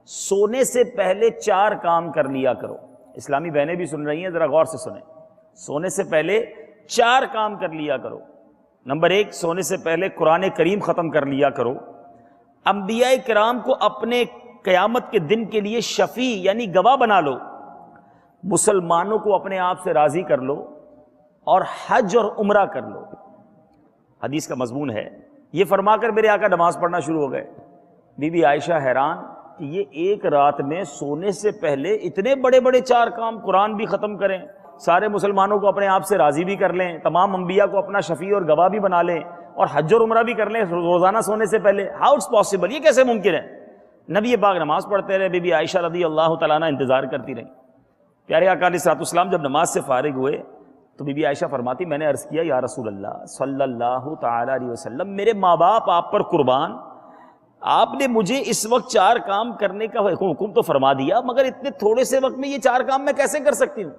سونے سے پہلے 4 کام کر لیا کرو. اسلامی بہنیں بھی سن رہی ہیں، ذرا غور سے سنیں. سونے سے پہلے 4 کام کر لیا کرو. نمبر 1، سونے سے پہلے قرآن کریم ختم کر لیا کرو. انبیاء کرام کو اپنے قیامت کے دن کے لیے شفیع یعنی گواہ بنا لو. مسلمانوں کو اپنے آپ سے راضی کر لو اور حج اور عمرہ کر لو. حدیث کا مضمون ہے. یہ فرما کر میرے آقا نماز پڑھنا شروع ہو گئے. بی بی عائشہ حیران کہ یہ ایک رات میں سونے سے پہلے اتنے بڑے بڑے 4 کام، قرآن بھی ختم کریں، سارے مسلمانوں کو اپنے آپ سے راضی بھی کر لیں، تمام انبیاء کو اپنا شفیع اور گواہ بھی بنا لیں، اور حج اور عمرہ بھی کر لیں روزانہ سونے سے پہلے. How it's possible? یہ کیسے ممکن ہے؟ نبی پاک نماز پڑھتے رہے، بی بی عائشہ رضی اللہ تعالیٰ عنہ انتظار کرتی رہیں. پیارے آقا علیہ الصلوۃ والسلام جب نماز سے فارغ ہوئے تو بی بی عائشہ فرماتی، میں نے عرض کیا یا رسول اللہ صلی اللہ تعالی علیہ وسلم، میرے ماں باپ آپ پر قربان، آپ نے مجھے اس وقت 4 کام کرنے کا حکم تو فرما دیا، مگر اتنے تھوڑے سے وقت میں یہ 4 کام میں کیسے کر سکتی ہوں؟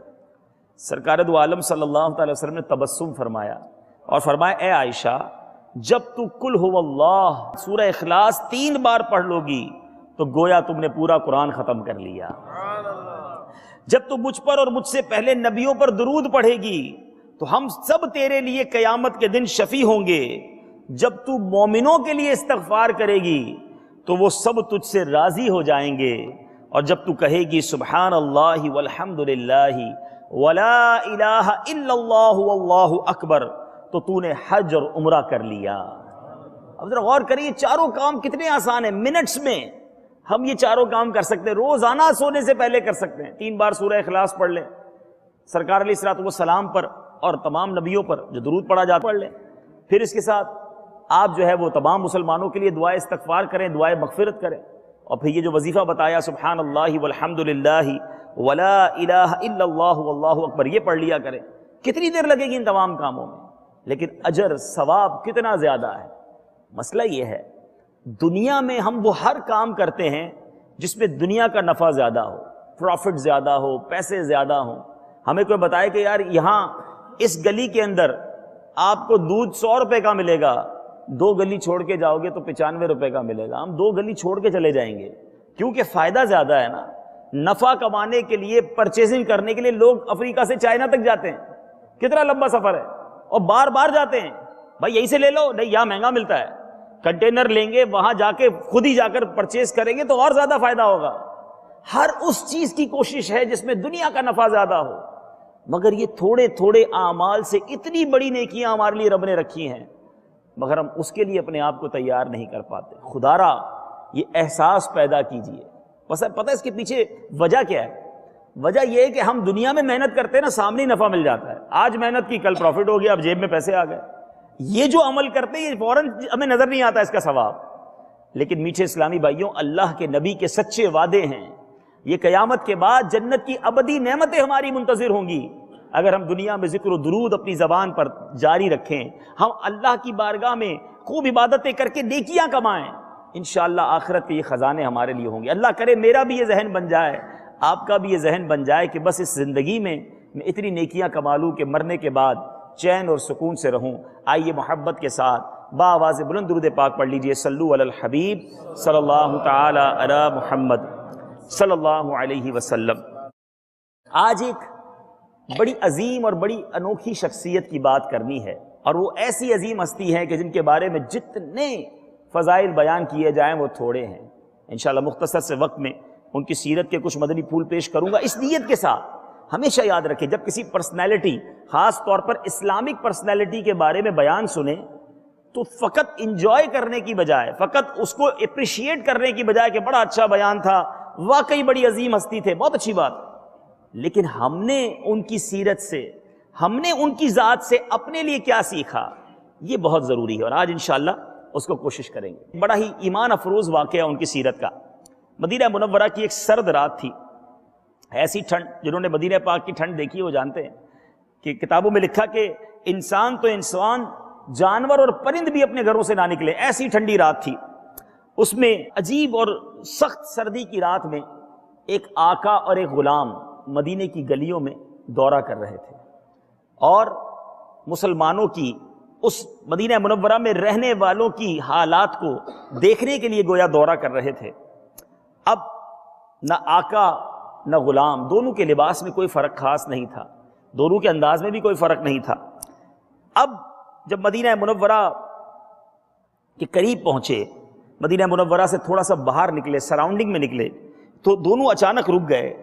سرکار دو عالم صلی اللہ تعالی وسلم نے تبسم فرمایا اور فرمایا، اے عائشہ، جب تو قل هو اللہ سورہ اخلاص 3 بار پڑھ لو گی تو گویا تم نے پورا قرآن ختم کر لیا. جب تو مجھ پر اور مجھ سے پہلے نبیوں پر درود پڑھے گی تو ہم سب تیرے لیے قیامت کے دن شفیع ہوں گے. جب تو مومنوں کے لیے استغفار کرے گی تو وہ سب تجھ سے راضی ہو جائیں گے. اور جب تو کہے گی سبحان اللہ والحمد للہ ولا الہ الا اللہ واللہ اکبر تو تو نے حج اور عمرہ کر لیا. اب ذرا غور کریے، 4 کام کتنے آسان ہیں. منٹس میں ہم یہ 4 کام کر سکتے ہیں. روزانہ سونے سے پہلے کر سکتے ہیں. 3 بار سورہ اخلاص پڑھ لیں سرکار علیہ الصلوۃ والسلام پر اور تمام نبیوں پر جو درود پڑھا جاتا پڑھ لیں. پھر اس کے ساتھ آپ جو ہے وہ تمام مسلمانوں کے لیے دعائے استغفار کریں، دعائے مغفرت کریں. اور پھر یہ جو وظیفہ بتایا سبحان اللہ والحمد للہ ولا الہ الا اللہ واللہ اکبر، یہ پڑھ لیا کریں. کتنی دیر لگے گی ان تمام کاموں میں، لیکن اجر ثواب کتنا زیادہ ہے. مسئلہ یہ ہے دنیا میں ہم وہ ہر کام کرتے ہیں جس میں دنیا کا نفع زیادہ ہو، پروفٹ زیادہ ہو، پیسے زیادہ ہوں. ہمیں کوئی بتائے کہ یار یہاں اس گلی کے اندر آپ کو دودھ 100 روپے کا ملے گا، 2 گلی چھوڑ کے جاؤ گے تو 95 روپے کا ملے گا. ہم 2 گلی چھوڑ کے چلے جائیں گے کیونکہ فائدہ زیادہ ہے نا. نفع کمانے کے لیے، پرچیزنگ کرنے کے لیے لوگ افریقہ سے چائنا تک جاتے ہیں. کتنا لمبا سفر ہے، اور بار بار جاتے ہیں. بھائی یہیں سے لے لو، نہیں یہاں مہنگا ملتا ہے. کنٹینر لیں گے، وہاں جا کے خود ہی جا کر پرچیز کریں گے تو اور زیادہ فائدہ ہوگا. ہر اس چیز کی کوشش ہے جس میں دنیا کا نفع زیادہ ہو. مگر یہ تھوڑے تھوڑے اعمال سے اتنی بڑی نیکیاں ہمارے لیے رب نے رکھی ہیں، مگر ہم اس کے لیے اپنے آپ کو تیار نہیں کر پاتے. خدارا یہ احساس پیدا کیجئے. بس پتہ ہے اس کے پیچھے وجہ کیا ہے؟ وجہ یہ ہے کہ ہم دنیا میں محنت کرتے ہیں نا، سامنے ہی نفع مل جاتا ہے. آج محنت کی، کل پروفٹ ہو گیا، اب جیب میں پیسے آ گئے. یہ جو عمل کرتے ہیں یہ فوراً ہمیں نظر نہیں آتا اس کا ثواب. لیکن میٹھے اسلامی بھائیوں، اللہ کے نبی کے سچے وعدے ہیں. یہ قیامت کے بعد جنت کی ابدی نعمتیں ہماری منتظر ہوں گی اگر ہم دنیا میں ذکر و درود اپنی زبان پر جاری رکھیں، ہم اللہ کی بارگاہ میں خوب عبادتیں کر کے نیکیاں کمائیں. انشاءاللہ آخرت کے یہ خزانے ہمارے لیے ہوں گے. اللہ کرے میرا بھی یہ ذہن بن جائے، آپ کا بھی یہ ذہن بن جائے کہ بس اس زندگی میں اتنی نیکیاں کما لوں کہ مرنے کے بعد چین اور سکون سے رہوں. آئیے محبت کے ساتھ بآواز بلند درود پاک پڑھ لیجئے. صلو علی الحبیب صلی اللہ تعالی علی محمد صلی اللہ علیہ وسلم. آج ایک بڑی عظیم اور بڑی انوکھی شخصیت کی بات کرنی ہے، اور وہ ایسی عظیم ہستی ہے کہ جن کے بارے میں جتنے فضائل بیان کیے جائیں وہ تھوڑے ہیں. انشاءاللہ مختصر سے وقت میں ان کی سیرت کے کچھ مدنی پھول پیش کروں گا. اس نیت کے ساتھ ہمیشہ یاد رکھیں، جب کسی پرسنالٹی، خاص طور پر اسلامک پرسنالٹی کے بارے میں بیان سنیں تو فقط انجوائے کرنے کی بجائے، فقط اس کو اپریشیٹ کرنے کی بجائے کہ بڑا اچھا بیان تھا، واقعی بڑی عظیم ہستی تھے، بہت اچھی بات، لیکن ہم نے ان کی سیرت سے، ہم نے ان کی ذات سے اپنے لیے کیا سیکھا، یہ بہت ضروری ہے. اور آج انشاءاللہ اس کو کوشش کریں گے. بڑا ہی ایمان افروز واقعہ ان کی سیرت کا. مدینہ منورہ کی ایک سرد رات تھی، ایسی ٹھنڈ، جنہوں نے مدینہ پاک کی ٹھنڈ دیکھی وہ جانتے ہیں کہ کتابوں میں لکھا کہ انسان تو انسان، جانور اور پرند بھی اپنے گھروں سے نہ نکلے، ایسی ٹھنڈی رات تھی. اس میں عجیب اور سخت سردی کی رات میں ایک آقا اور ایک غلام مدینے کی گلیوں میں دورہ کر رہے تھے، اور مسلمانوں کی، اس مدینہ منورہ میں رہنے والوں کی حالات کو دیکھنے کے لیے گویا دورہ کر رہے تھے. اب نہ آقا نہ غلام، دونوں کے لباس میں کوئی فرق خاص نہیں تھا، دونوں کے انداز میں بھی کوئی فرق نہیں تھا۔ اب جب مدینہ منورہ کے قریب پہنچے، مدینہ منورہ سے تھوڑا سا باہر نکلے، سراؤنڈنگ میں نکلے، تو دونوں اچانک رک گئے۔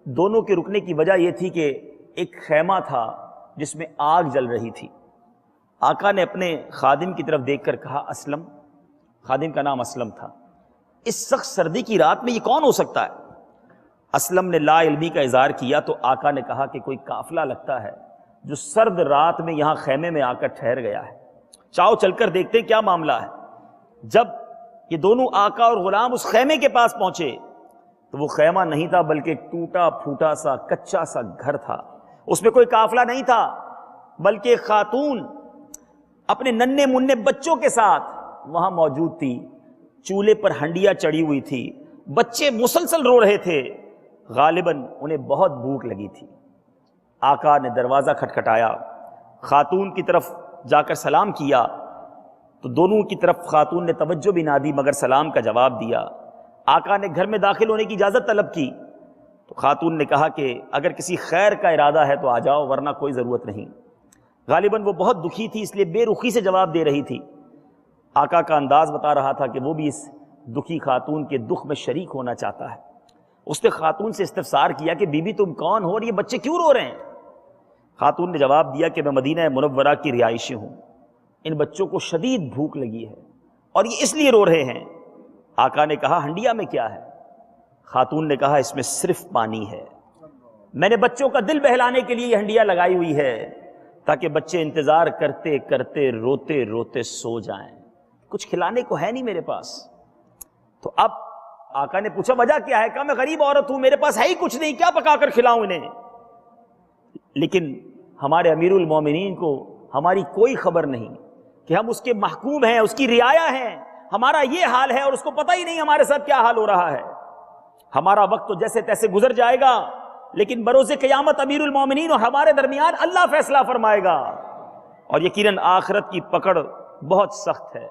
دونوں کے رکنے کی وجہ یہ تھی کہ ایک خیمہ تھا جس میں آگ جل رہی تھی۔ آقا نے اپنے خادم کی طرف دیکھ کر کہا اسلم، خادم کا نام اسلم تھا، اس سخت سردی کی رات میں یہ کون ہو سکتا ہے؟ اسلم نے لا علمی کا اظہار کیا تو آقا نے کہا کہ کوئی قافلہ لگتا ہے جو سرد رات میں یہاں خیمے میں آ کر ٹھہر گیا ہے، چاؤ چل کر دیکھتے ہیں کیا معاملہ ہے۔ جب یہ دونوں آقا اور غلام اس خیمے کے پاس پہنچے تو وہ خیمہ نہیں تھا بلکہ ٹوٹا پھوٹا سا کچا سا گھر تھا، اس میں کوئی قافلہ نہیں تھا بلکہ ایک خاتون اپنے ننھے منھے بچوں کے ساتھ وہاں موجود تھی۔ چولہے پر ہنڈیاں چڑھی ہوئی تھی، بچے مسلسل رو رہے تھے، غالباً انہیں بہت بھوک لگی تھی۔ آقا نے دروازہ کھٹکھٹایا، خاتون کی طرف جا کر سلام کیا تو دونوں کی طرف خاتون نے توجہ بھی نہ دی مگر سلام کا جواب دیا۔ آقا نے گھر میں داخل ہونے کی اجازت طلب کی تو خاتون نے کہا کہ اگر کسی خیر کا ارادہ ہے تو آ جاؤ ورنہ کوئی ضرورت نہیں۔ غالباً وہ بہت دکھی تھی اس لیے بے رخی سے جواب دے رہی تھی۔ آقا کا انداز بتا رہا تھا کہ وہ بھی اس دکھی خاتون کے دکھ میں شریک ہونا چاہتا ہے۔ اس نے خاتون سے استفسار کیا کہ بی بی تم کون ہو اور یہ بچے کیوں رو رہے ہیں؟ خاتون نے جواب دیا کہ میں مدینہ منورہ کی رہائشی ہوں، ان بچوں کو شدید بھوک لگی ہے اور یہ اس لیے رو رہے ہیں۔ آقا نے کہا ہنڈیا میں کیا ہے؟ خاتون نے کہا اس میں صرف پانی ہے، میں نے بچوں کا دل بہلانے کے لیے یہ ہنڈیا لگائی ہوئی ہے تاکہ بچے انتظار کرتے کرتے روتے روتے سو جائیں، کچھ کھلانے کو ہے نہیں میرے پاس۔ تو اب آقا نے پوچھا وجہ کیا ہے؟ کہا میں غریب عورت ہوں، میرے پاس ہے ہی کچھ نہیں، کیا پکا کر کھلاؤں انہیں؟ لیکن ہمارے امیر المومنین کو ہماری کوئی خبر نہیں کہ ہم اس کے محکوم ہیں، اس کی رعایا ہیں، ہمارا یہ حال ہے اور اس کو پتہ ہی نہیں ہمارے ساتھ کیا حال ہو رہا ہے۔ ہمارا وقت تو جیسے تیسے گزر جائے گا لیکن بروز قیامت امیر المومنین اور ہمارے درمیان اللہ فیصلہ فرمائے گا اور یقیناً آخرت کی پکڑ بہت سخت ہے۔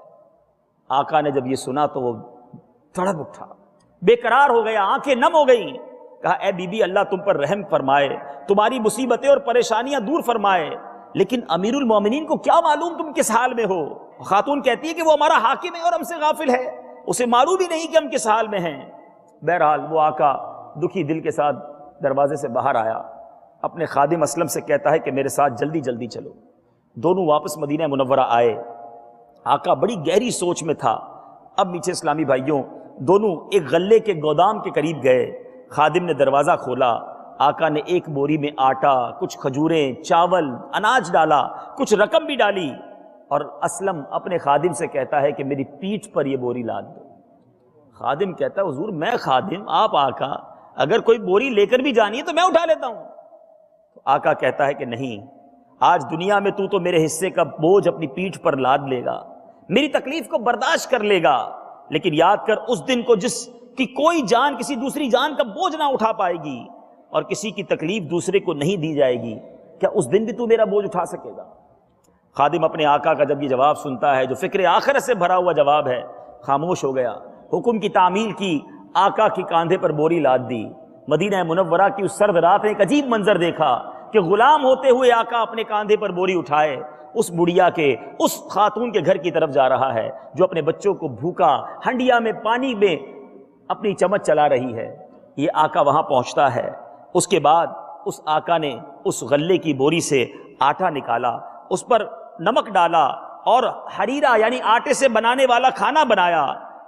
آقا نے جب یہ سنا تو وہ تڑپ اٹھا، بے قرار ہو گیا، آنکھیں نم ہو گئیں۔ کہا اے بی بی اللہ تم پر رحم فرمائے، تمہاری مصیبتیں اور پریشانیاں دور فرمائے، لیکن امیر المومنین کو کیا معلوم تم کس حال میں ہو؟ خاتون کہتی ہے کہ وہ ہمارا حاکم ہے اور ہم سے غافل ہے، اسے معلوم ہی نہیں کہ ہم کس حال میں ہیں۔ بہرحال وہ آقا دکھی دل کے ساتھ دروازے سے باہر آیا، اپنے خادم اسلم سے کہتا ہے کہ میرے ساتھ جلدی جلدی چلو۔ دونوں واپس مدینہ منورہ آئے۔ آقا بڑی گہری سوچ میں تھا۔ اب میٹھے اسلامی بھائیوں، دونوں ایک غلے کے گودام کے قریب گئے، خادم نے دروازہ کھولا، آقا نے ایک بوری میں آٹا، کچھ کھجوریں، چاول، اناج ڈالا، کچھ رقم بھی ڈالی اور اسلم اپنے خادم سے کہتا ہے کہ میری پیٹھ پر یہ بوری لاد دو۔ خادم کہتا ہے حضور میں خادم، آپ آقا، اگر کوئی بوری لے کر بھی جانی ہے تو میں اٹھا لیتا ہوں۔ تو آقا کہتا ہے کہ نہیں، آج دنیا میں تو میرے حصے کا بوجھ اپنی پیٹھ پر لاد لے گا، میری تکلیف کو برداشت کر لے گا، لیکن یاد کر اس دن کو جس کی کوئی جان کسی دوسری جان کا بوجھ نہ اٹھا پائے گی اور کسی کی تکلیف دوسرے کو نہیں دی جائے گی، کیا اس دن بھی تو میرا بوجھ اٹھا سکے گا؟ خادم اپنے آقا کا جب یہ جواب سنتا ہے جو فکر آخرت سے بھرا ہوا جواب ہے، خاموش ہو گیا، حکم کی تعمیل کی، آقا کی کاندھے پر بوری لاد دی۔ مدینہ منورہ کی اس سرد رات میں ایک عجیب منظر دیکھا کہ غلام ہوتے ہوئے آقا اپنے کاندھے پر بوری اٹھائے اس بڑھیا کے، اس خاتون کے گھر کی طرف جا رہا ہے جو اپنے بچوں کو بھوکا ہنڈیا میں پانی میں اپنی چمچ چلا رہی ہے۔ یہ آقا وہاں پہنچتا ہے، اس کے بعد اس آقا نے اس غلے کی بوری سے آٹا نکالا، اس پر نمک ڈالا اور حریرہ یعنی آٹے سے بنانے والا کھانا بنایا۔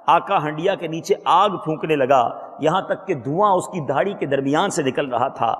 آقا ہنڈیا کے نیچے آگ پھونکنے لگا، یہاں تک کہ دھواں اس کی داڑھی کے درمیان سے نکل رہا تھا۔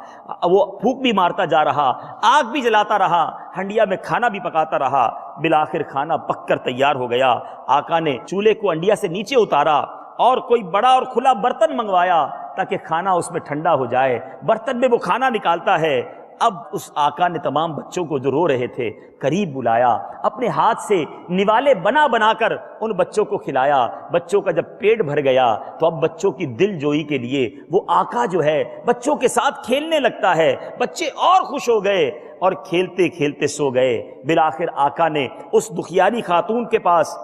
وہ پھونک بھی مارتا جا رہا، آگ بھی جلاتا رہا، ہنڈیا میں کھانا بھی پکاتا رہا۔ بالآخر کھانا پک کر تیار ہو گیا۔ آقا نے چولہے کو ہنڈیا سے نیچے اتارا اور کوئی بڑا اور کھلا برتن منگوایا تاکہ کھانا اس میں ٹھنڈا ہو جائے۔ برتن میں وہ کھانا نکالتا ہے۔ اب اس آقا نے تمام بچوں کو جو رو رہے تھے قریب بلایا، اپنے ہاتھ سے نوالے بنا بنا کر ان بچوں کو کھلایا۔ بچوں کا جب پیٹ بھر گیا تو اب بچوں کی دل جوئی کے لیے وہ آقا جو ہے بچوں کے ساتھ کھیلنے لگتا ہے۔ بچے اور خوش ہو گئے اور کھیلتے کھیلتے سو گئے۔ بالآخر آقا نے اس دکھیاری خاتون کے پاس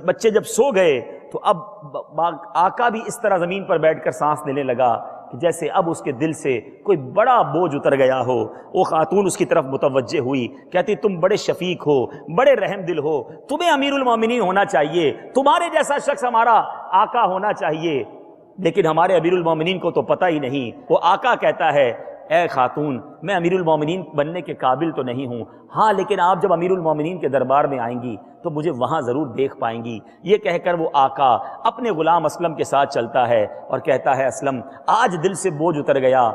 بچے جب سو گئے، تو اب آقا بھی اس طرح زمین پر بیٹھ کر سانس لینے لگا کہ جیسے اب اس کے دل سے کوئی بڑا بوجھ اتر گیا ہو۔ وہ خاتون اس کی طرف متوجہ ہوئی، کہتی تم بڑے شفیق ہو، بڑے رحم دل ہو، تمہیں امیر المومنین ہونا چاہیے، تمہارے جیسا شخص ہمارا آقا ہونا چاہیے، لیکن ہمارے امیر المومنین کو تو پتہ ہی نہیں۔ وہ آقا کہتا ہے اے خاتون میں امیر المومنین بننے کے قابل تو نہیں ہوں، ہاں لیکن آپ جب امیر المومنین کے دربار میں آئیں گی تو مجھے وہاں ضرور دیکھ پائیں گی۔ یہ کہہ کر وہ آقا اپنے غلام اسلم کے ساتھ چلتا ہے اور کہتا ہے اسلم آج دل سے بوجھ اتر گیا،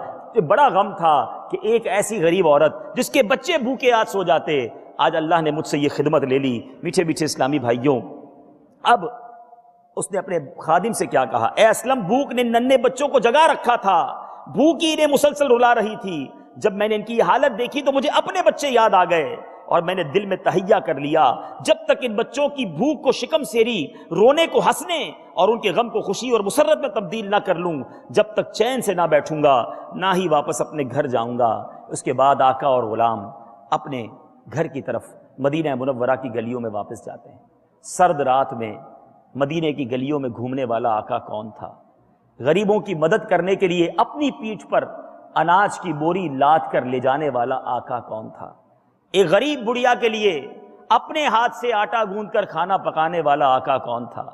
بڑا غم تھا کہ ایک ایسی غریب عورت جس کے بچے بھوکے آج سو جاتے، آج اللہ نے مجھ سے یہ خدمت لے لی۔ میٹھے میٹھے اسلامی بھائیوں، اب اس نے اپنے خادم سے کیا کہا، اے اسلم بھوک نے ننھے بچوں کو جگا رکھا تھا، بھوک ہی انہیں مسلسل رلا رہی تھی، جب میں نے ان کی یہ حالت دیکھی تو مجھے اپنے بچے یاد آ گئے اور میں نے دل میں تہیہ کر لیا جب تک ان بچوں کی بھوک کو شکم سیری، رونے کو ہنسنے اور ان کے غم کو خوشی اور مسرت میں تبدیل نہ کر لوں، جب تک چین سے نہ بیٹھوں گا نہ ہی واپس اپنے گھر جاؤں گا۔ اس کے بعد آقا اور غلام اپنے گھر کی طرف مدینہ منورہ کی گلیوں میں واپس جاتے ہیں۔ سرد رات میں مدینے کی گلیوں میں گھومنے والا آقا کون تھا؟ غریبوں کی مدد کرنے کے لیے اپنی پیٹھ پر اناج کی بوری لاد کر لے جانے والا آقا کون تھا؟ ایک غریب بڑھیا کے لیے اپنے ہاتھ سے آٹا گوندھ کر کھانا پکانے والا آقا کون تھا؟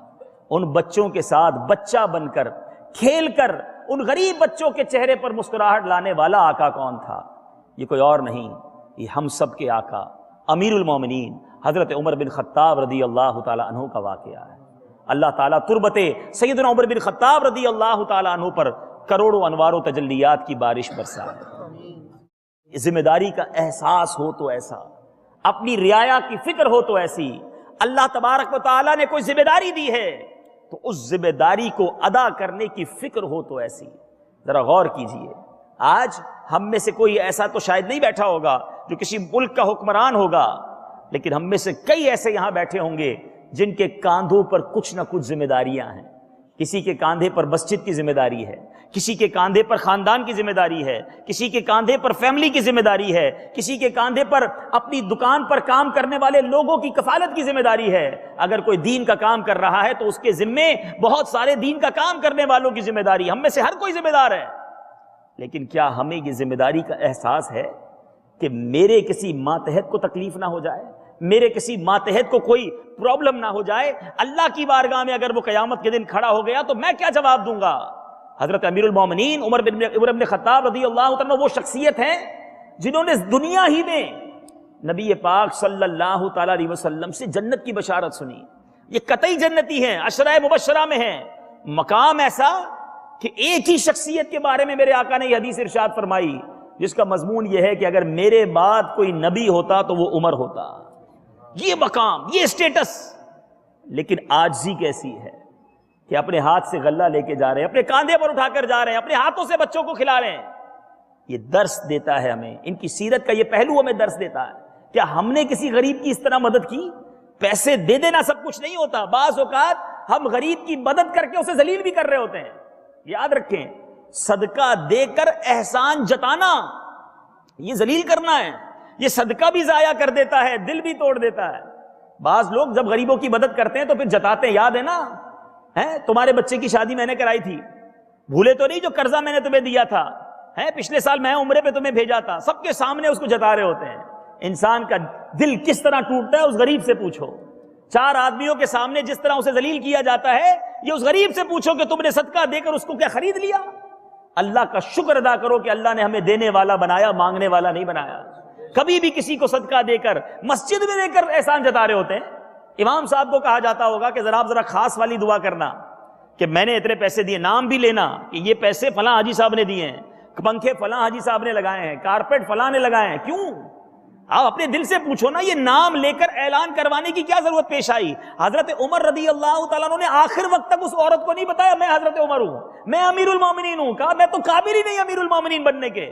ان بچوں کے ساتھ بچہ بن کر کھیل کر ان غریب بچوں کے چہرے پر مسکراہٹ لانے والا آقا کون تھا؟ یہ کوئی اور نہیں، یہ ہم سب کے آقا امیر المومنین حضرت عمر بن خطاب رضی اللہ تعالی عنہ کا واقعہ ہے۔ اللہ تعالیٰ تربت سیدنا عمر بن خطاب رضی اللہ تعالیٰ عنہ پر کروڑوں انوار و تجلیات کی بارش برسائے۔ ذمہ داری کا احساس ہو تو ایسا، اپنی رعایا کی فکر ہو تو ایسی، اللہ تبارک و تعالیٰ نے کوئی ذمہ داری دی ہے تو اس ذمہ داری کو ادا کرنے کی فکر ہو تو ایسی۔ ذرا غور کیجئے، آج ہم میں سے کوئی ایسا تو شاید نہیں بیٹھا ہوگا جو کسی ملک کا حکمران ہوگا، لیکن ہم میں سے کئی ایسے یہاں بیٹھے ہوں گے جن کے کاندھوں پر کچھ نہ کچھ ذمہ داریاں ہیں۔ کسی کے کاندھے پر مسجد کی ذمہ داری ہے، کسی کے کاندھے پر خاندان کی ذمہ داری ہے، کسی کے کاندھے پر فیملی کی ذمہ داری ہے، کسی کے کاندھے پر اپنی دکان پر کام کرنے والے لوگوں کی کفالت کی ذمہ داری ہے۔ اگر کوئی دین کا کام کر رہا ہے تو اس کے ذمے بہت سارے دین کا کام کرنے والوں کی ذمہ داری، ہم میں سے ہر کوئی ذمہ دار ہے۔ لیکن کیا ہمیں یہ ذمہ داری کا احساس ہے کہ میرے کسی ماتحت کو تکلیف نہ ہو جائے، میرے کسی ماتحت کو کوئی پرابلم نہ ہو جائے؟ اللہ کی بارگاہ میں اگر وہ قیامت کے دن کھڑا ہو گیا تو میں کیا جواب دوں گا؟ حضرت امیر المومنین عمر بن خطاب رضی اللہ عنہ وہ شخصیت ہیں جنہوں نے دنیا ہی میں نبی پاک صلی اللہ تعالی علیہ وسلم سے جنت کی بشارت سنی۔ یہ قطعی جنتی ہیں، عشرہ مبشرہ میں ہیں۔ مقام ایسا کہ ایک ہی شخصیت کے بارے میں میرے آقا نے یہ حدیث ارشاد فرمائی جس کا مضمون یہ ہے کہ اگر میرے بعد کوئی نبی ہوتا تو وہ عمر ہوتا۔ یہ مقام، یہ اسٹیٹس، لیکن عاجزی کیسی ہے کہ اپنے ہاتھ سے غلہ لے کے جا رہے ہیں، اپنے کاندھے پر اٹھا کر جا رہے ہیں، اپنے ہاتھوں سے بچوں کو کھلا رہے ہیں۔ یہ درس دیتا ہے ہمیں، ان کی سیرت کا یہ پہلو ہمیں درس دیتا ہے۔ کیا ہم نے کسی غریب کی اس طرح مدد کی؟ پیسے دے دینا سب کچھ نہیں ہوتا، بعض اوقات ہم غریب کی مدد کر کے اسے ذلیل بھی کر رہے ہوتے ہیں۔ یاد رکھیں، صدقہ دے کر احسان جتانا یہ ذلیل کرنا ہے، یہ صدقہ بھی ضائع کر دیتا ہے، دل بھی توڑ دیتا ہے۔ بعض لوگ جب غریبوں کی مدد کرتے ہیں تو پھر جتاتے ہیں، یاد ہے نا، تمہارے بچے کی شادی میں نے کرائی تھی، بھولے تو نہیں جو قرضہ میں نے تمہیں دیا تھا، پچھلے سال میں عمرے پہ تمہیں بھیجا تھا، سب کے سامنے اس کو جتا رہے ہوتے ہیں۔ انسان کا دل کس طرح ٹوٹتا ہے اس غریب سے پوچھو۔ چار آدمیوں کے سامنے جس طرح اسے ذلیل کیا جاتا ہے، یہ اس غریب سے پوچھو کہ تم نے صدقہ دے کر اس کو کیا خرید لیا؟ اللہ کا شکر ادا کرو کہ اللہ نے ہمیں دینے والا بنایا، مانگنے والا نہیں بنایا۔ کبھی بھی کسی کو صدقہ دے کر، مسجد میں دے کر احسان جتا رہے ہوتے ہیں۔ امام صاحب کو کہا جاتا ہوگا کہ ذرا خاص والی دعا کرنا کہ میں نے اتنے پیسے دیے، نام بھی لینا کہ یہ پیسے فلاں حاجی صاحب نے دیے ہیں، پنکھے فلاں حاجی صاحب نے لگائے ہیں، کارپیٹ فلاں نے لگائے ہیں۔ کیوں؟ آپ اپنے دل سے پوچھو نا، یہ نام لے کر اعلان کروانے کی کیا ضرورت پیش آئی؟ حضرت عمر رضی اللہ تعالیٰ عنہ نے آخر وقت تک اس عورت کو نہیں بتایا میں حضرت عمر ہوں، میں امیر المومنین ہوں، کہا میں تو قابل ہی نہیں امیر المومنین بننے کے۔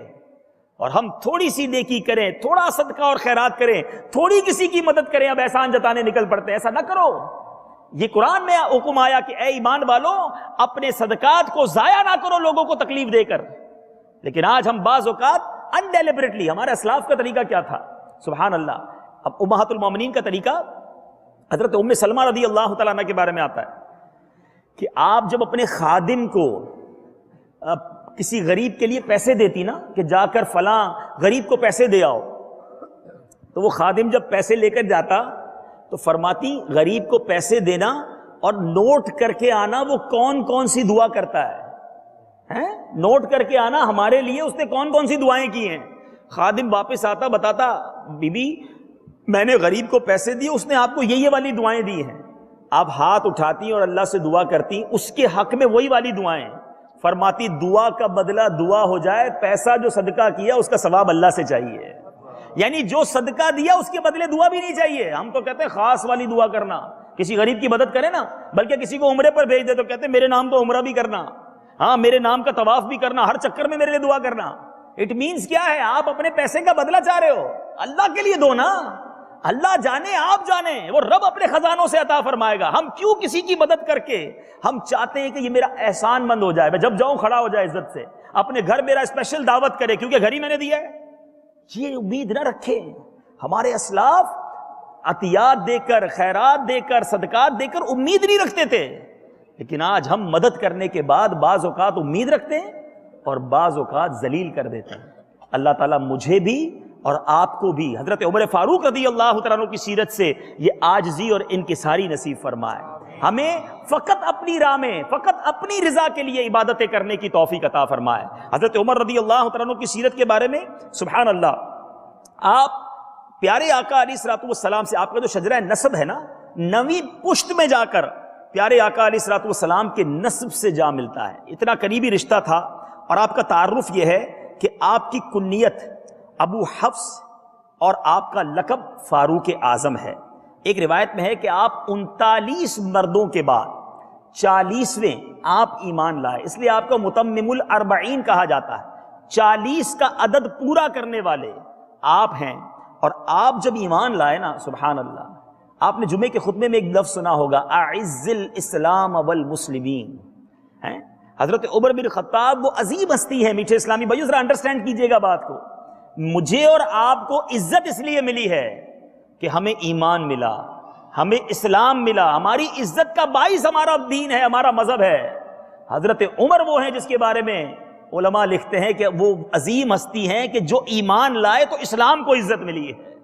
اور ہم تھوڑی سی نیکی کریں، تھوڑا صدقہ اور خیرات کریں، تھوڑی کسی کی مدد کریں، اب احسان جتانے نکل پڑتے ہیں۔ ایسا نہ کرو۔ یہ قرآن میں حکم آیا کہ اے ایمان والو، اپنے صدقات کو ضائع نہ کرو لوگوں کو تکلیف دے کر۔ لیکن آج ہم بعض اوقات انڈیلیبریٹلی، ہمارے اسلاف کا طریقہ کیا تھا؟ سبحان اللہ۔ اب امہات المومنین کا طریقہ حضرت ام سلمہ رضی اللہ تعالیٰ عنہ کے بارے میں آتا ہے کہ آپ جب اپنے خادم کو کسی غریب کے لیے پیسے دیتی نا کہ جا کر فلاں غریب کو پیسے دے آؤ، تو وہ خادم جب پیسے لے کر جاتا تو فرماتی غریب کو پیسے دینا اور نوٹ کر کے آنا وہ کون کون سی دعا کرتا ہے، نوٹ کر کے آنا ہمارے لیے اس نے کون کون سی دعائیں کی ہیں۔ خادم واپس آتا بتاتا بی بی میں نے غریب کو پیسے دیے، اس نے آپ کو یہ والی دعائیں دی ہیں۔ آپ ہاتھ اٹھاتی اور اللہ سے دعا کرتی، اس کے حق میں وہی والی دعائیں، فرماتی دعا کا بدلہ دعا ہو جائے، پیسہ جو صدقہ کیا اس کا ثواب اللہ سے چاہیے، یعنی جو صدقہ دیا اس کے بدلے دعا بھی نہیں چاہیے۔ ہم تو کہتے ہیں خاص والی دعا کرنا، کسی غریب کی مدد کرے نا، بلکہ کسی کو عمرے پر بھیج دے تو کہتے ہیں میرے نام تو عمرہ بھی کرنا، ہاں میرے نام کا طواف بھی کرنا، ہر چکر میں میرے لیے دعا کرنا۔ اٹ مینس کیا ہے؟ آپ اپنے پیسے کا بدلہ چاہ رہے ہو، اللہ کے لیے دو نا، اللہ جانے آپ جانے، وہ رب اپنے خزانوں سے عطا فرمائے گا۔ ہم کیوں کسی کی مدد کر کے ہم چاہتے ہیں کہ یہ میرا احسان مند ہو جائے، میں جب جاؤں کھڑا ہو جائے عزت سے، اپنے گھر میرا اسپیشل دعوت کرے کیونکہ گھر ہی میں نے دیا ہے۔ یہ امید نہ رکھیں۔ ہمارے اسلاف عطیات دے کر، خیرات دے کر، صدقات دے کر امید نہیں رکھتے تھے، لیکن آج ہم مدد کرنے کے بعد بعض اوقات امید رکھتے ہیں اور بعض اوقات ذلیل کر دیتے ہیں۔ اللہ تعالیٰ مجھے بھی اور آپ کو بھی حضرت عمر فاروق رضی اللہ تعالیٰ عنہ کی سیرت سے یہ عاجزی اور انکساری نصیب فرمائے، ہمیں فقط اپنی راہ میں، فقط اپنی رضا کے لیے عبادتیں کرنے کی توفیق عطا فرمائے۔ حضرت عمر رضی اللہ تعالیٰ عنہ کی سیرت کے بارے میں سبحان اللہ، آپ پیارے آقا علیہ الصلوۃ والسلام سے، آپ کا جو شجرہ نسب ہے نا، نویں پشت میں جا کر پیارے آقا علیہ الصلوۃ والسلام کے نسب سے جا ملتا ہے، اتنا قریبی رشتہ تھا۔ اور آپ کا تعارف یہ ہے کہ آپ کی کنیت ابو حفص اور آپ کا لقب فاروق اعظم ہے۔ ایک روایت میں ہے کہ آپ 39 مردوں کے بعد 40ویں آپ ایمان لائے، اس لیے آپ کو متمم الاربعین کہا جاتا ہے، 40 کا عدد پورا کرنے والے آپ ہیں۔ اور آپ جب ایمان لائے نا، سبحان اللہ، آپ نے جمعے کے خطبے میں ایک لفظ سنا ہوگا، اعز الاسلام والمسلمین۔ حضرت عمر بن خطاب وہ عظیم ہستی ہے، میٹھے اسلامی بھائیو ذرا انڈرسٹینڈ کیجئے گا بات کو، مجھے اور آپ کو عزت اس لیے ملی ہے کہ ہمیں ایمان ملا، ہمیں اسلام ملا، ہماری عزت کا باعث ہمارا دین ہے، ہمارا مذہب ہے۔ حضرت عمر وہ ہیں جس کے بارے میں علماء لکھتے ہیں کہ وہ عظیم ہستی ہیں کہ جو ایمان لائے تو اسلام کو عزت ملی ہے،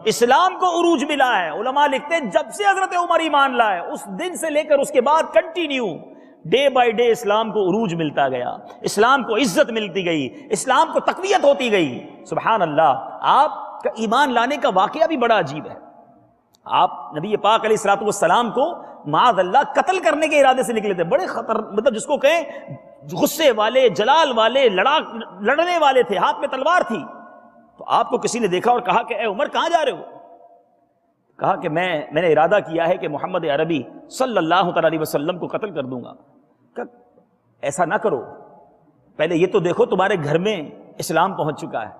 اسلام کو عروج ملا ہے۔ علماء لکھتے ہیں جب سے حضرت عمر ایمان لائے اس دن سے لے کر اس کے بعد کنٹینیو ڈے بائی ڈے اسلام کو عروج ملتا گیا، اسلام کو عزت ملتی گئی، اسلام کو تقویت ہوتی گئی۔ سبحان اللہ، آپ کا ایمان لانے کا واقعہ بھی بڑا عجیب ہے۔ آپ نبی پاک علیہ الصلوۃ والسلام کو معاذ اللہ قتل کرنے کے ارادے سے نکلے تھے، بڑے خطر، مطلب جس کو کہیں غصے والے، جلال والے، لڑنے والے تھے، ہاتھ میں تلوار تھی۔ تو آپ کو کسی نے دیکھا اور کہا کہ اے عمر کہاں جا رہے ہو؟ کہا کہ میں نے ارادہ کیا ہے کہ محمد عربی صلی اللہ تعالی علیہ وسلم کو قتل کر دوں گا۔ کہ ایسا نہ کرو، پہلے یہ تو دیکھو تمہارے گھر میں اسلام پہنچ چکا ہے۔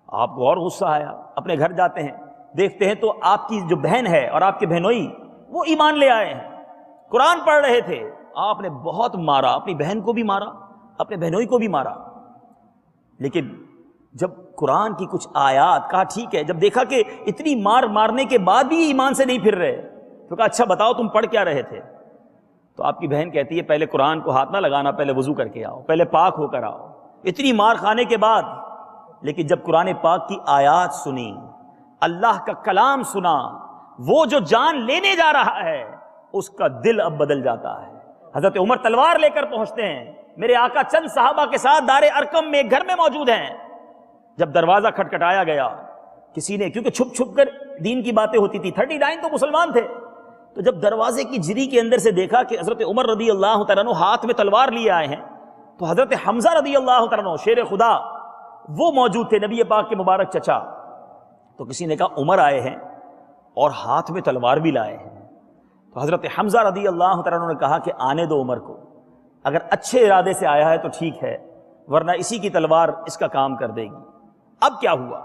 آپ کو اور غصہ آیا، اپنے گھر جاتے ہیں، دیکھتے ہیں تو آپ کی جو بہن ہے اور آپ کے بہنوئی وہ ایمان لے آئے ہیں، قرآن پڑھ رہے تھے۔ آپ نے بہت مارا، اپنی بہن کو بھی مارا، اپنے بہنوئی کو بھی مارا، لیکن جب قرآن کی کچھ آیات، کہا ٹھیک ہے، جب دیکھا کہ اتنی مارنے کے بعد بھی ایمان سے نہیں پھر رہے تو کہا اچھا بتاؤ تم پڑھ کیا رہے تھے؟ تو آپ کی بہن کہتی ہے پہلے قرآن کو ہاتھ نہ لگانا، پہلے وضو کر کے آؤ، پہلے پاک ہو کر آؤ، اتنی مار کھانے کے بعد۔ لیکن جب قرآن پاک کی آیات سنی، اللہ کا کلام سنا، وہ جو جان لینے جا رہا ہے اس کا دل اب بدل جاتا ہے۔ حضرت عمر تلوار لے کر پہنچتے ہیں، میرے آقا چند صحابہ کے ساتھ دار ارقم میں گھر میں موجود ہیں۔ جب دروازہ کھٹکھٹایا گیا کسی نے، کیونکہ چھپ چھپ کر دین کی باتیں ہوتی تھی، 39 تو مسلمان تھے، تو جب دروازے کی جری کے اندر سے دیکھا کہ حضرت عمر رضی اللہ تعالیٰ عنہ ہاتھ میں تلوار لیے آئے ہیں، تو حضرت حمزہ رضی اللہ تعالیٰ عنہ شیر خدا وہ موجود تھے، نبی پاک کے مبارک چچا۔ تو کسی نے کہا عمر آئے ہیں اور ہاتھ میں تلوار بھی لائے ہیں۔ تو حضرت حمزہ رضی اللہ تعالیٰ عنہ نے کہا کہ آنے دو عمر کو، اگر اچھے ارادے سے آیا ہے تو ٹھیک ہے، ورنہ اسی کی تلوار اس کا کام کر دے گی۔ اب کیا ہوا؟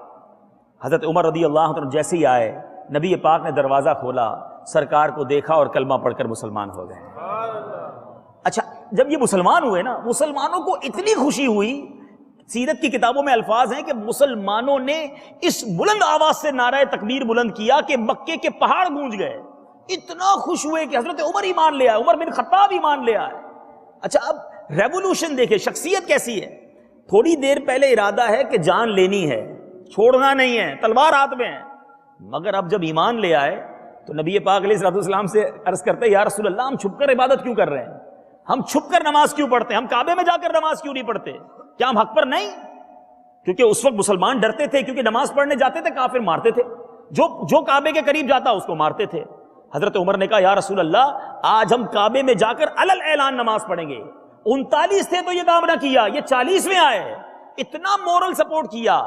حضرت عمر رضی اللہ عنہ جیسے ہی آئے، نبی پاک نے دروازہ کھولا، سرکار کو دیکھا اور کلمہ پڑھ کر مسلمان ہو گئے۔ اچھا جب یہ مسلمان ہوئے نا، مسلمانوں کو اتنی خوشی ہوئی، سیرت کی کتابوں میں الفاظ ہیں کہ مسلمانوں نے اس بلند آواز سے نعرہ تکبیر بلند کیا کہ مکے کے پہاڑ گونج گئے، اتنا خوش ہوئے کہ حضرت عمر ایمان لے آئے، عمر بن خطاب ایمان لے آئے۔ اچھا اب ریولوشن دیکھیں، شخصیت کیسی ہے۔ تھوڑی دیر پہلے ارادہ ہے کہ جان لینی ہے، چھوڑنا نہیں ہے، تلوار ہاتھ میں ہے، مگر اب جب ایمان لے آئے تو نبی پاک علیہ الصلوۃ والسلام سے عرض کرتے ہیں یا رسول اللہ ہم چھپ کر عبادت کیوں کر رہے ہیں، ہم چھپ کر نماز کیوں پڑھتے ہیں، ہم کعبے میں جا کر نماز کیوں نہیں پڑھتے، کیا ہم حق پر نہیں؟ کیونکہ اس وقت مسلمان ڈرتے تھے، کیونکہ نماز پڑھنے جاتے تھے کافر مارتے تھے، جو کعبے کے قریب جاتا اس کو مارتے تھے۔ حضرت عمر نے کہا یا رسول اللہ آج ہم کعبے میں جا کر علل اعلان نماز پڑھیں گے۔ 39 تھے تو یہ کام نہ کیا، یہ 40ویں آئے، اتنا مورل سپورٹ کیا۔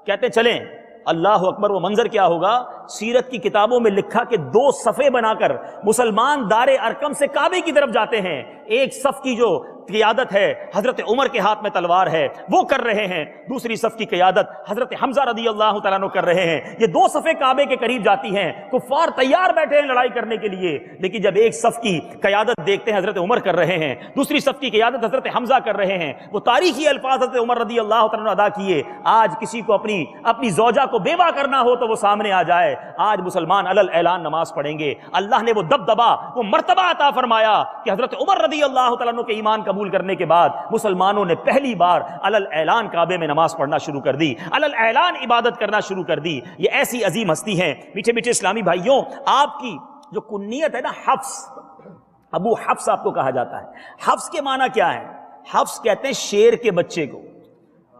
کہتے چلیں اللہ اکبر، وہ منظر کیا ہوگا، سیرت کی کتابوں میں لکھا کہ 2 صفیں بنا کر مسلمان دار ارقم سے کعبے کی طرف جاتے ہیں، ایک صف کی جو قیادت ہے حضرت عمر کے ہاتھ میں تلوار ہے وہ کر رہے ہیں، دوسری صف کی قیادت حضرت حمزہ رضی اللہ تعالیٰ عنہ کر رہے ہیں۔ یہ 2 صفیں کعبے کے قریب جاتی ہیں، کفار تیار بیٹھے ہیں لڑائی کرنے کے لیے، لیکن جب ایک صف کی قیادت دیکھتے ہیں حضرت عمر کر رہے ہیں، دوسری صف کی قیادت حضرت حمزہ کر رہے ہیں، وہ تاریخی الفاظ حضرت عمر رضی اللہ تعالیٰ عنہ ادا کیے۔ آج کسی کو اپنی زوجہ کو بیوہ کرنا ہو تو وہ سامنے آ جائے، آج مسلمان علل اعلان نماز پڑھیں گے۔ اللہ نے وہ دبدبا، وہ مرتبہ عطا فرمایا کہ حضرت عمر رضی اللہ تعالیٰ عنہ کے ایمان قبول کرنے کے بعد مسلمانوں نے پہلی بار علل اعلان کعبے میں نماز پڑھنا شروع کر دی، علل اعلان عبادت کرنا شروع کر دی۔ یہ ایسی عظیم ہستی ہیں۔ میٹھے میٹھے اسلامی بھائیوں، آپ کی جو کنیت ہے نا حفص، ابو حفص آپ کو کہا جاتا ہے۔ حفص کے معنی کیا ہے؟ حفص کہتے ہیں شیر کے بچے کو،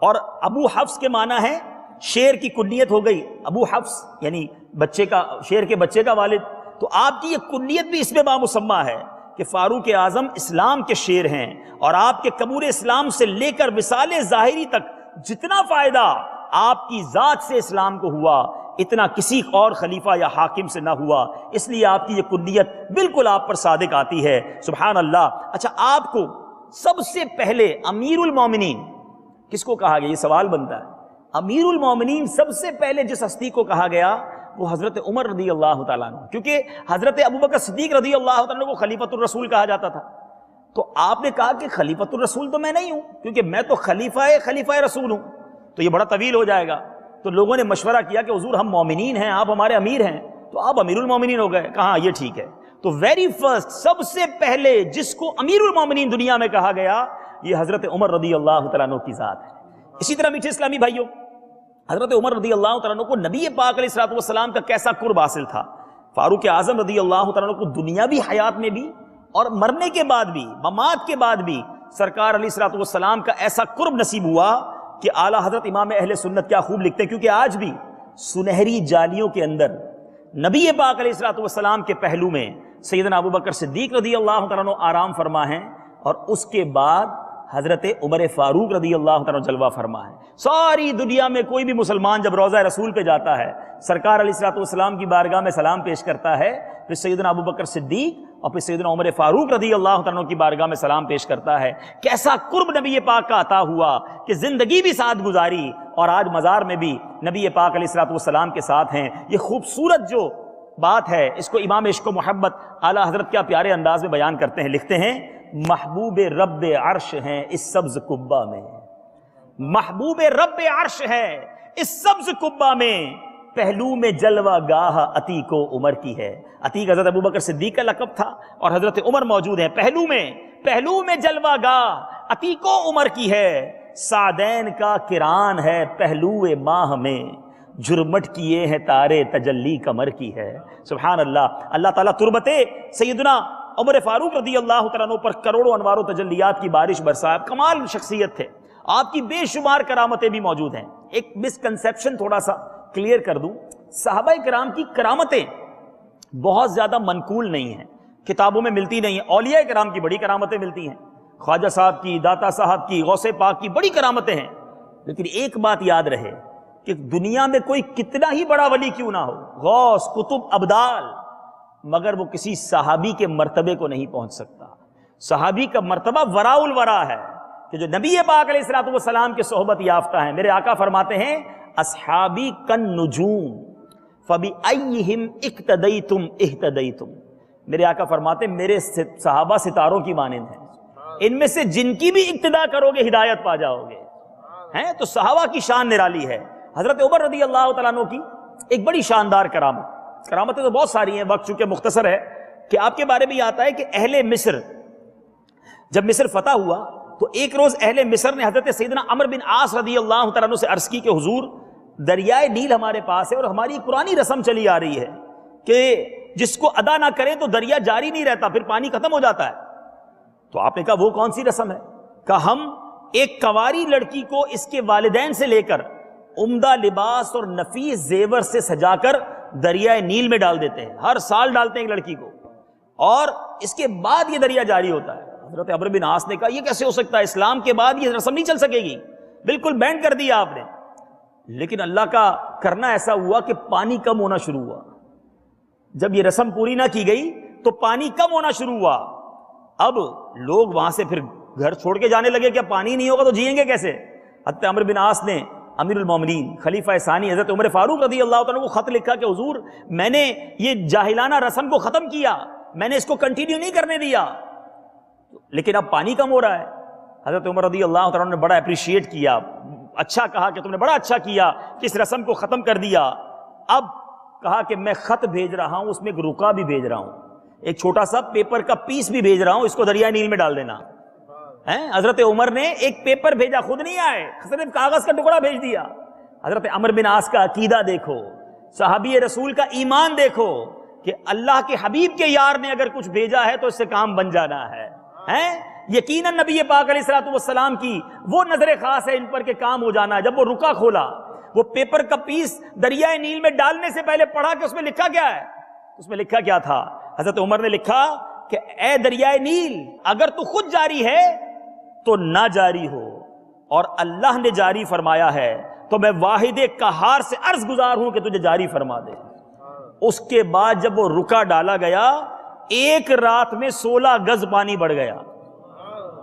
اور ابو حفص کے معنی ہے شیر کی کنیت ہو گئی، ابو حفص یعنی بچے کا، شیر کے بچے کا والد۔ تو آپ کی یہ کنیت بھی اس میں بامسمہ ہے کہ فاروق اعظم اسلام کے شیر ہیں، اور آپ کے قبول اسلام سے لے کر وصال ظاہری تک جتنا فائدہ آپ کی ذات سے اسلام کو ہوا اتنا کسی اور خلیفہ یا حاکم سے نہ ہوا، اس لیے آپ کی یہ کنیت بالکل آپ پر صادق آتی ہے۔ سبحان اللہ۔ اچھا آپ کو سب سے پہلے امیر المومنین کس کو کہا گیا؟ یہ سوال بنتا ہے۔ امیر المومنین سب سے پہلے جس ہستی کو کہا گیا وہ حضرت عمر رضی اللہ تعالیٰ عنہ، کیونکہ حضرت ابوبکر صدیق رضی اللہ تعالیٰ عنہ کو خلیفۃ الرسول کہا جاتا تھا۔ تو آپ نے کہا کہ خلیفۃ الرسول تو میں نہیں ہوں، کیونکہ میں تو خلیفہ رسول ہوں، تو یہ بڑا طویل ہو جائے گا۔ تو لوگوں نے مشورہ کیا کہ حضور ہم مومنین ہیں، آپ ہمارے امیر ہیں، تو آپ امیر المومنین ہو گئے۔ کہا یہ ٹھیک ہے۔ تو ویری فرسٹ، سب سے پہلے جس کو امیر المومنین دنیا میں کہا گیا یہ حضرت عمر رضی اللہ تعالیٰ عنہ کی ذات ہے۔ اسی طرح میٹھے اسلامی بھائیوں، حضرت عمر رضی اللہ تعالیٰ عنہ کو نبی پاک علیہ الصلوۃ والسلام کا کیسا قرب حاصل تھا۔ فاروق اعظم رضی اللہ تعالیٰ عنہ کو دنیاوی حیات میں بھی اور مرنے کے بعد بھی، ممات کے بعد بھی سرکار علیہ الصلوۃ والسلام کا ایسا قرب نصیب ہوا کہ اعلیٰ حضرت امام اہل سنت کیا خوب لکھتے ہیں، کیونکہ آج بھی سنہری جالیوں کے اندر نبی پاک علیہ الصلوۃ والسلام کے پہلو میں سیدنا ابوبکر صدیق رضی اللہ تعالیٰ عنہ آرام فرما ہیں، اور اس کے بعد حضرت عمر فاروق رضی اللہ تعالیٰ عنہ جلوہ فرما ہے۔ ساری دنیا میں کوئی بھی مسلمان جب روضہ رسول پہ جاتا ہے، سرکار علیہ الصلوۃ والسلام کی بارگاہ میں سلام پیش کرتا ہے، پھر سیدنا ابوبکر صدیق اور پھر سیدنا عمر فاروق رضی اللہ تعالیٰ عنہ کی بارگاہ میں سلام پیش کرتا ہے۔ کیسا قرب نبی پاک کا عطا ہوا کہ زندگی بھی ساتھ گزاری اور آج مزار میں بھی نبی پاک علیہ الصلوۃ والسلام کے ساتھ ہیں۔ یہ خوبصورت جو بات ہے اس کو امام عشق و محبت اعلیٰ حضرت کیا پیارے انداز میں بیان کرتے ہیں، لکھتے ہیں محبوب رب عرش ہیں اس سبز قبہ میں، محبوب رب عرش ہے اس سبز قبہ میں، پہلو میں جلوہ گاہ عتیق و عمر کی ہے۔ عتیق حضرت ابوبکر صدیق کا لقب تھا اور حضرت عمر موجود ہیں پہلو میں جلوہ گاہ عتیق و عمر کی ہے، سعدین کا کران ہے پہلو ماہ میں، جرمٹ کیے ہیں تارے تجلی قمر کی ہے۔ سبحان اللہ۔ اللہ تعالیٰ تربت سیدنا عمر فاروق رضی اللہ تعالیٰ عنہ پر کروڑوں انوار و تجلیات کی بارش برسائے۔ کمال شخصیت تھے، آپ کی بے شمار کرامتیں بھی موجود ہیں۔ ایک مسکنسیپشن تھوڑا سا کلیئر کر دوں، صحابہ کرام کی کرامتیں بہت زیادہ منقول نہیں ہیں، کتابوں میں ملتی نہیں ہیں۔ اولیاء کرام کی بڑی کرامتیں ملتی ہیں، خواجہ صاحب کی، داتا صاحب کی، غوث پاک کی بڑی کرامتیں ہیں، لیکن ایک بات یاد رہے کہ دنیا میں کوئی کتنا ہی بڑا ولی کیوں نہ ہو، غوث، قطب، ابدال، مگر وہ کسی صحابی کے مرتبے کو نہیں پہنچ سکتا۔ صحابی کا مرتبہ وراء الورا ہے کہ جو نبی پاک علیہ الصلوۃ والسلام کے صحبت یافتہ ہیں۔ میرے آقا فرماتے ہیں اصحابی کن نجوم فبأیہم اقتدیتم اہتدیتم، میرے آقا فرماتے ہیں میرے صحابہ ستاروں کی مانند ہیں، ان میں سے جن کی بھی اقتدا کرو گے ہدایت پا جاؤ گے۔ ہیں تو صحابہ کی شان نرالی ہے۔ حضرت عمر رضی اللہ تعالیٰ عنہ کی ایک بڑی شاندار کرامت، کرامتیں تو بہت ساری ہیں، وقت چونکہ مختصر ہے، کہ آپ کے بارے میں یہ آتا ہے کہ اہل مصر جب مصر فتح ہوا تو ایک روز اہل مصر نے حضرت سیدنا عمرو بن عاص رضی اللہ تعالیٰ عنہ سے عرض کی کہ حضور دریائے نیل ہمارے پاس ہے اور ہماری پرانی رسم چلی آ رہی ہے کہ جس کو ادا نہ کریں تو دریا جاری نہیں رہتا، پھر پانی ختم ہو جاتا ہے۔ تو آپ نے کہا وہ کون سی رسم ہے؟ کہا ہم ایک کنواری لڑکی کو اس کے والدین سے لے کر عمدہ لباس اور نفیس زیور سے سجا کر دریائے نیل میں ڈال دیتے ہیں، ہر سال ڈالتے ہیں ایک لڑکی کو، اور اس کے بعد یہ دریا جاری ہوتا ہے۔ حضرت عمرو بن عاص نے کہا یہ کیسے ہو سکتا ہے، اسلام کے بعد یہ رسم نہیں چل سکے گی، بالکل بینڈ کر دیا آپ نے۔ لیکن اللہ کا کرنا ایسا ہوا کہ پانی کم ہونا شروع ہوا۔ جب یہ رسم پوری نہ کی گئی تو پانی کم ہونا شروع ہوا۔ اب لوگ وہاں سے پھر گھر چھوڑ کے جانے لگے، کیا پانی نہیں ہوگا تو جئیں گے کیسے؟ حضرت عمرو بن عاص نے امیر المومنین خلیفہ ثانی حضرت عمر فاروق رضی اللہ تعالیٰ کو خط لکھا کہ حضور میں نے یہ جاہلانہ رسم کو ختم کیا، میں نے اس کو کنٹینیو نہیں کرنے دیا، لیکن اب پانی کم ہو رہا ہے۔ حضرت عمر رضی اللہ تعالیٰ نے بڑا اپریشیٹ کیا، اچھا کہا کہ تم نے بڑا اچھا کیا کہ اس رسم کو ختم کر دیا۔ اب کہا کہ میں خط بھیج رہا ہوں، اس میں ایک رکا بھی بھیج رہا ہوں، ایک چھوٹا سا پیپر کا پیس بھی بھیج رہا ہوں، اس کو دریائے نیل میں ڈال دینا۔ حضرت عمر نے ایک پیپر بھیجا، خود نہیں آئے، صرف کاغذ کا ٹکڑا بھیج دیا۔ حضرت عمرو بن عاص کا عقیدہ دیکھو، صحابی رسول کا ایمان دیکھو کہ اللہ کے حبیب کے یار نے اگر کچھ بھیجا ہے تو اس سے کام بن جانا ہے۔ یقیناً نبی پاک علیہ الصلوۃ والسلام کی وہ نظر خاص ہے ان پر کہ کام ہو جانا ہے۔ جب وہ رکا کھولا، وہ پیپر کا پیس دریائے نیل میں ڈالنے سے پہلے پڑھا کہ اس میں لکھا کیا ہے۔ اس میں لکھا کیا تھا؟ حضرت عمر نے لکھا کہ اے دریائے نیل، اگر تو خود جاری ہے تو نہ جاری ہو، اور اللہ نے جاری فرمایا ہے تو میں واحد قہار سے عرض گزار ہوں کہ تجھے جاری فرما دے۔ اس کے بعد جب وہ رکا ڈالا گیا، ایک رات میں 16 گز پانی بڑھ گیا،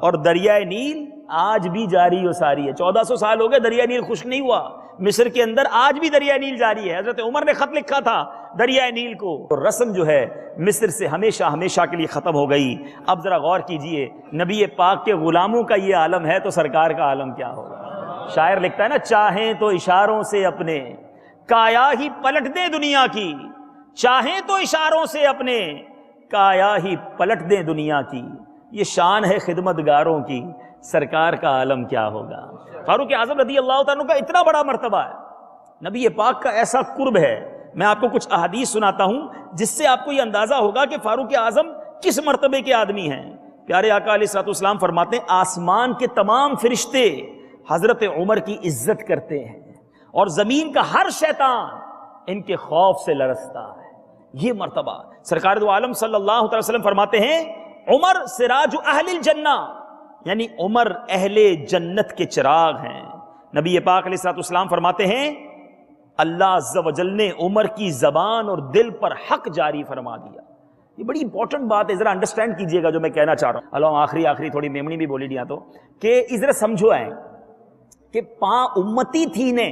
اور دریائے نیل آج بھی جاری و ساری ہے۔ 1400 سال ہو گئے، دریائے نیل خشک نہیں ہوا۔ مصر کے اندر آج بھی دریائے نیل جاری ہے۔ حضرت عمر نے خط لکھا تھا دریائے نیل کو، اور رسم جو ہے مصر سے ہمیشہ ہمیشہ کے لیے ختم ہو گئی۔ اب ذرا غور کیجئے، نبی پاک کے غلاموں کا یہ عالم ہے تو سرکار کا عالم کیا ہوگا؟ شاعر لکھتا ہے نا، چاہیں تو اشاروں سے اپنے کایا ہی پلٹ دیں دنیا کی، چاہیں تو اشاروں سے اپنے کایا ہی پلٹ دیں دنیا کی، یہ شان ہے خدمتگاروں کی، سرکار کا عالم کیا ہوگا؟ فاروق اعظم رضی اللہ تعالیٰ کا اتنا بڑا مرتبہ ہے، نبی پاک کا ایسا قرب ہے۔ میں آپ کو کچھ احادیث سناتا ہوں جس سے آپ کو یہ اندازہ ہوگا کہ فاروق اعظم کس مرتبے کے آدمی ہیں۔ پیارے آقا علیہ الصلوۃ والسلام فرماتے ہیں آسمان کے تمام فرشتے حضرت عمر کی عزت کرتے ہیں، اور زمین کا ہر شیطان ان کے خوف سے لرزتا ہے۔ یہ مرتبہ سرکار دو عالم صلی اللہ علیہ وسلم فرماتے ہیں عمر سراج اہل الجنہ، یعنی عمر اہل جنت کے چراغ ہیں۔ نبی پاک علیہ الصلوۃ والسلام فرماتے ہیں اللہ عز و جل نے عمر کی زبان اور دل پر حق جاری فرما دیا۔ یہ بڑی امپورٹنٹ بات ہے، ذرا انڈرسٹینڈ کیجئے گا جو میں کہنا چاہ رہا ہوں۔ اللہ آخری تھوڑی میمنی بھی بولی دیا تو کہ ذرا سمجھو ہے کہ امتی تھی نے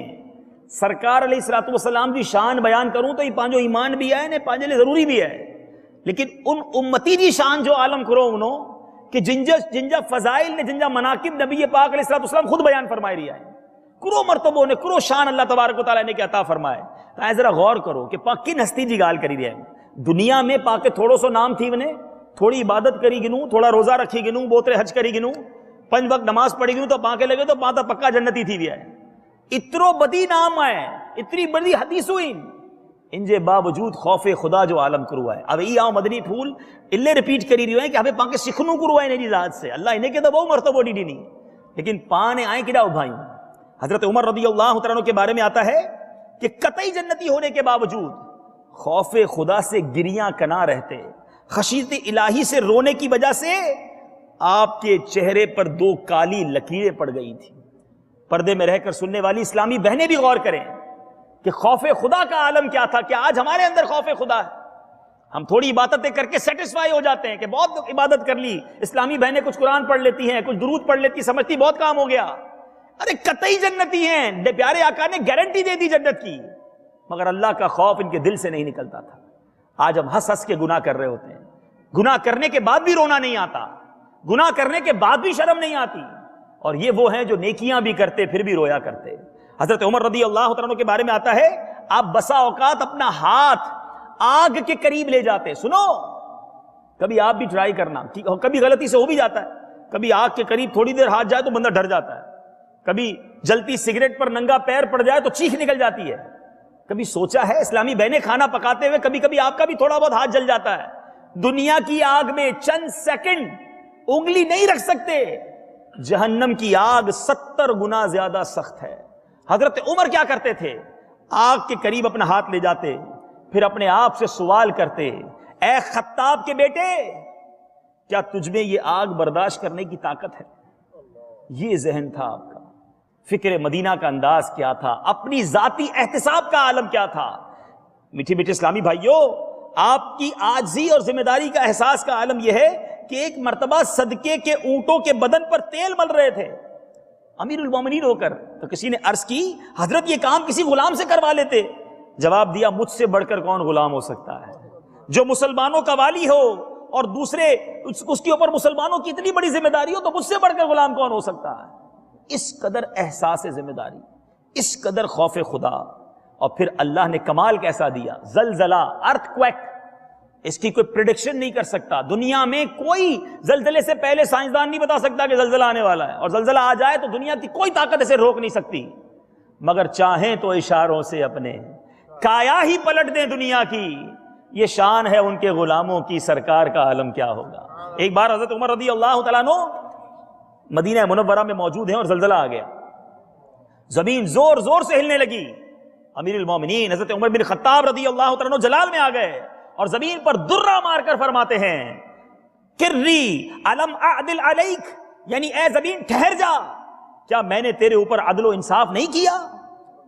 سرکار علیہ الصلوۃ والسلام کی شان بیان کروں تو یہ پانچوں ایمان بھی ہے نے پانچے لیے ضروری بھی ہے، لیکن ان امتی کی شان جو عالم کرو انہوں کہ جنجا فضائل نے جنجا مناقب نبی پاک علیہ الصلوۃ والسلام خود بیان فرمائے رہی ہے، کرو مرتبوں نے کرو شان اللہ تبارک و تعالیٰ نے کہ عطا فرمائے۔ تو ذرا غور کرو کہ پاک کن ہستی جی گال کری رہے ہیں دنیا میں، پاک کے تھوڑو سو نام تھی ونے، تھوڑی عبادت کری گنوں، تھوڑا روزہ رکھی گنوں، بوترے حج کری گنوں، 5 وقت نماز پڑھی گنوں تو پاکے لگے تو پاتا پکا جنتی تھی بھی ہے۔ اترو بدی نام آئے، اتنی بڑی حدیث ہوئی، ان جے باوجود خوف خدا جو عالم کروا ہے۔ اب یہ آؤ مدنی پھول اللہ ریپیٹ کری رہی ہیں کہ ہمیں پاکے سکھنوں کروا ہے نہیں ذات سے، اللہ انہیں کے تو بہت مرتبہ ڈی نہیں، لیکن پانے آئیں کیا ابھائیں۔ حضرت عمر رضی اللہ تعالیٰ کے بارے میں آتا ہے کہ قطعی جنتی ہونے کے باوجود خوف خدا سے گریاں کنا رہتے، خشیت الہی سے رونے کی وجہ سے آپ کے چہرے پر 2 کالی لکیریں پڑ گئی تھی۔ پردے میں رہ کر سننے والی اسلامی بہنیں بھی غور کریں کہ خوف خدا کا عالم کیا تھا۔ کہ آج ہمارے اندر خوف خدا ہے، ہم تھوڑی عبادتیں کر کے سیٹسفائی ہو جاتے ہیں کہ بہت عبادت کر لی، اسلامی بہنیں کچھ قرآن پڑھ لیتی ہیں، کچھ درود پڑھ لیتی، سمجھتی بہت کام ہو گیا۔ ارے قطعی جنتی ہیں، پیارے آقا نے گارنٹی دے دی جنت کی، مگر اللہ کا خوف ان کے دل سے نہیں نکلتا تھا۔ آج ہم ہنس ہنس کے گناہ کر رہے ہوتے ہیں، گناہ کرنے کے بعد بھی رونا نہیں آتا، گناہ کرنے کے بعد بھی شرم نہیں آتی، اور یہ وہ ہیں جو نیکیاں بھی کرتے پھر بھی رویا کرتے۔ حضرت عمر رضی اللہ عنہ کے بارے میں آتا ہے آپ بسا اوقات اپنا ہاتھ آگ کے قریب لے جاتے. سنو, کبھی آپ بھی ٹرائی کرنا, کبھی غلطی سے ہو بھی جاتا ہے, کبھی آگ کے قریب تھوڑی دیر ہاتھ جائے تو بندہ ڈر جاتا ہے, کبھی جلتی سگریٹ پر ننگا پیر پڑ جائے تو چیخ نکل جاتی ہے. کبھی سوچا ہے اسلامی بہنیں کھانا پکاتے ہوئے کبھی کبھی آپ کا بھی تھوڑا بہت ہاتھ جل جاتا ہے. دنیا کی آگ میں چند سیکنڈ انگلی نہیں رکھ سکتے, جہنم کی آگ 70 گنا زیادہ سخت ہے. حضرت عمر کیا کرتے تھے, آگ کے قریب اپنا ہاتھ لے جاتے, پھر اپنے آپ سے سوال کرتے, اے خطاب کے بیٹے, کیا تجھ میں یہ آگ برداشت کرنے کی طاقت ہے؟ یہ ذہن تھا آپ کا, فکر مدینہ کا انداز کیا تھا, اپنی ذاتی احتساب کا عالم کیا تھا. میٹھے میٹھے اسلامی بھائیوں, آپ کی عاجزی اور ذمہ داری کا احساس کا عالم یہ ہے کہ ایک مرتبہ صدقے کے اونٹوں کے بدن پر تیل مل رہے تھے امیر المومنین ہو کر, تو کسی نے عرض کی, حضرت یہ کام کسی غلام سے کروا لیتے. جواب دیا, مجھ سے بڑھ کر کون غلام ہو سکتا ہے, جو مسلمانوں کا والی ہو اور دوسرے اس کے اوپر مسلمانوں کی اتنی بڑی ذمہ داری ہو, تو مجھ سے بڑھ کر غلام کون ہو سکتا ہے. اس قدر احساس ذمہ داری, اس قدر خوف خدا, اور پھر اللہ نے کمال کیسا دیا, زلزلہ, ارتھ کویک, اس کی کوئی پریڈکشن نہیں کر سکتا. دنیا میں کوئی زلزلے سے پہلے سائنسدان نہیں بتا سکتا کہ زلزلہ آنے والا ہے, اور زلزلہ آ جائے تو دنیا کی کوئی طاقت اسے روک نہیں سکتی, مگر چاہیں تو اشاروں سے اپنے کایا ہی پلٹ دیں دنیا کی. یہ شان ہے ان کے غلاموں کی, سرکار کا عالم کیا ہوگا. ایک بار حضرت عمر رضی اللہ تعالیٰ عنہ مدینہ منورہ میں موجود ہیں اور زلزلہ آ گیا, زمین زور زور سے ہلنے لگی. امیر المومنین حضرت عمر بن خطاب رضی اللہ تعالیٰ عنہ جلال میں آ گئے اور زمین پر درہ مار کر فرماتے ہیں, کری الم اعدل علیک, یعنی اے زمین ٹھہر جا, کیا میں نے تیرے اوپر عدل و انصاف نہیں کیا.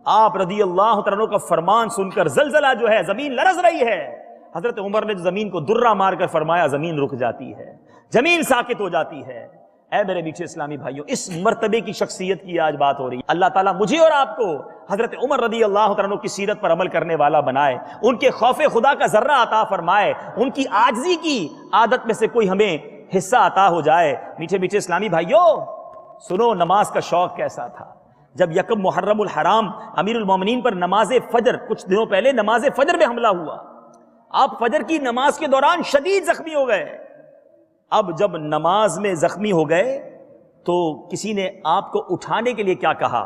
آپ رضی اللہ تعالیٰ عنہ کا فرمان سن کر زلزلہ جو ہے, زمین لرز رہی ہے, حضرت عمر نے زمین کو درہ مار کر فرمایا, زمین رک جاتی ہے, زمین ساکت ہو جاتی ہے. اے میرے میٹھے اسلامی بھائیوں, اس مرتبے کی شخصیت کی آج بات ہو رہی ہے. اللہ تعالیٰ مجھے اور آپ کو حضرت عمر رضی اللہ تعالیٰ عنہ کی سیرت پر عمل کرنے والا بنائے, ان کے خوف خدا کا ذرہ عطا فرمائے, ان کی عاجزی کی عادت میں سے کوئی ہمیں حصہ عطا ہو جائے. میٹھے میٹھے اسلامی بھائیوں, سنو نماز کا شوق کیسا تھا. جب یکم محرم الحرام امیر المومنین پر نماز فجر, کچھ دنوں پہلے نماز فجر میں حملہ ہوا, آپ فجر کی نماز کے دوران شدید زخمی ہو گئے. اب جب نماز میں زخمی ہو گئے تو کسی نے آپ کو اٹھانے کے لیے کیا کہا.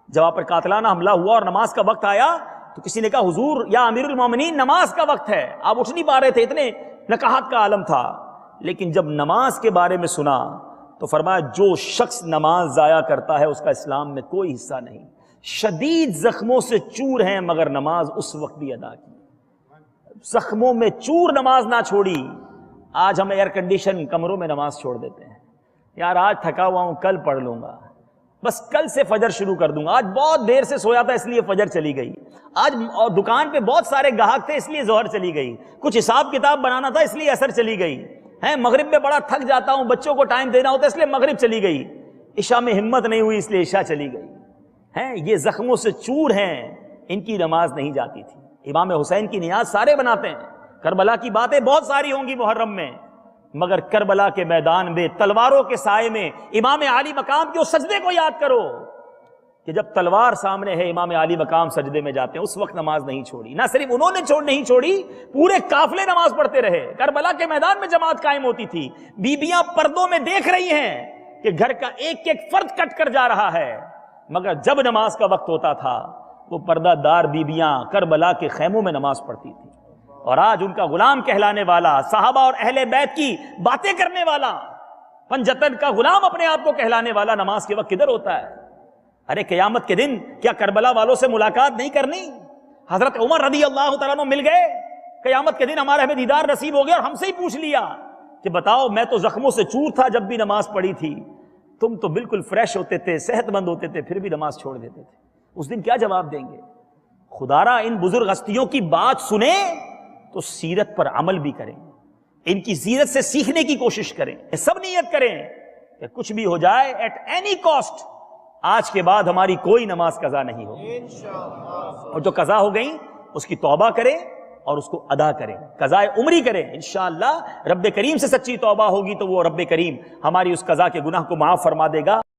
جب آپ پر قاتلانہ حملہ ہوا اور نماز کا وقت آیا تو کسی نے کہا, حضور یا امیر المومنین نماز کا وقت ہے, آپ اٹھ نہیں پا رہے تھے, اتنے نکاحت کا عالم تھا. لیکن جب نماز کے بارے میں سنا تو فرمایا, جو شخص نماز ضائع کرتا ہے اس کا اسلام میں کوئی حصہ نہیں. شدید زخموں سے چور ہیں مگر نماز اس وقت بھی ادا کی, زخموں میں چور نماز نہ چھوڑی. آج ہم ایئر کنڈیشن کمروں میں نماز چھوڑ دیتے ہیں, یار آج تھکا ہوا ہوں کل پڑھ لوں گا, بس کل سے فجر شروع کر دوں گا, آج بہت دیر سے سویا تھا اس لیے فجر چلی گئی, آج دکان پہ بہت سارے گاہک تھے اس لیے ظہر چلی گئی, کچھ حساب کتاب بنانا تھا اس لیے عصر چلی گئی ہے, مغرب میں بڑا تھک جاتا ہوں, بچوں کو ٹائم دینا ہوتا ہے اس لیے مغرب چلی گئی, عشاء میں ہمت نہیں ہوئی اس لیے عشاء چلی گئی ہیں. یہ زخموں سے چور ہیں, ان کی نماز نہیں جاتی تھی. امام حسین کی نیاز سارے بناتے ہیں, کربلا کی باتیں بہت ساری ہوں گی محرم میں, مگر کربلا کے میدان میں تلواروں کے سائے میں امام عالی مقام کے اس سجدے کو یاد کرو کہ جب تلوار سامنے ہے امام عالی مقام سجدے میں جاتے ہیں, اس وقت نماز نہیں چھوڑی. نہ صرف انہوں نے نہیں چھوڑی, پورے قافلے نماز پڑھتے رہے. کربلا کے میدان میں جماعت قائم ہوتی تھی, بیبیاں پردوں میں دیکھ رہی ہیں کہ گھر کا ایک ایک فرد کٹ کر جا رہا ہے, مگر جب نماز کا وقت ہوتا تھا وہ پردہ دار بیبیاں کربلا کے خیموں میں نماز پڑھتی تھی. اور آج ان کا غلام کہلانے والا, صحابہ اور اہل بیت کی باتیں کرنے والا, پنجتن کا غلام اپنے آپ کو کہلانے والا نماز کے وقت کدھر ہوتا ہے؟ ارے قیامت کے دن کیا کربلا والوں سے ملاقات نہیں کرنی؟ حضرت عمر رضی اللہ تعالیٰ عنہ مل گئے, قیامت کے دن ہمارا ہمیں دیدار نصیب ہو گیا, اور ہم سے ہی پوچھ لیا کہ بتاؤ, میں تو زخموں سے چور تھا جب بھی نماز پڑھی تھی, تم تو بالکل فریش ہوتے تھے, صحت مند ہوتے تھے, پھر بھی نماز چھوڑ دیتے تھے. اس دن کیا جواب دیں گے؟ خدارا ان بزرگ ہستیوں کی بات سنیں تو سیرت پر عمل بھی کریں, ان کی سیرت سے سیکھنے کی کوشش کریں, سب نیت کریں کہ کچھ بھی ہو جائے ایٹ اینی کاسٹ آج کے بعد ہماری کوئی نماز قضا نہیں ہوگی, اور جو قضا ہو گئی اس کی توبہ کریں اور اس کو ادا کریں, قضاء عمری کریں. انشاءاللہ رب کریم سے سچی توبہ ہوگی تو وہ رب کریم ہماری اس قضا کے گناہ کو معاف فرما دے گا.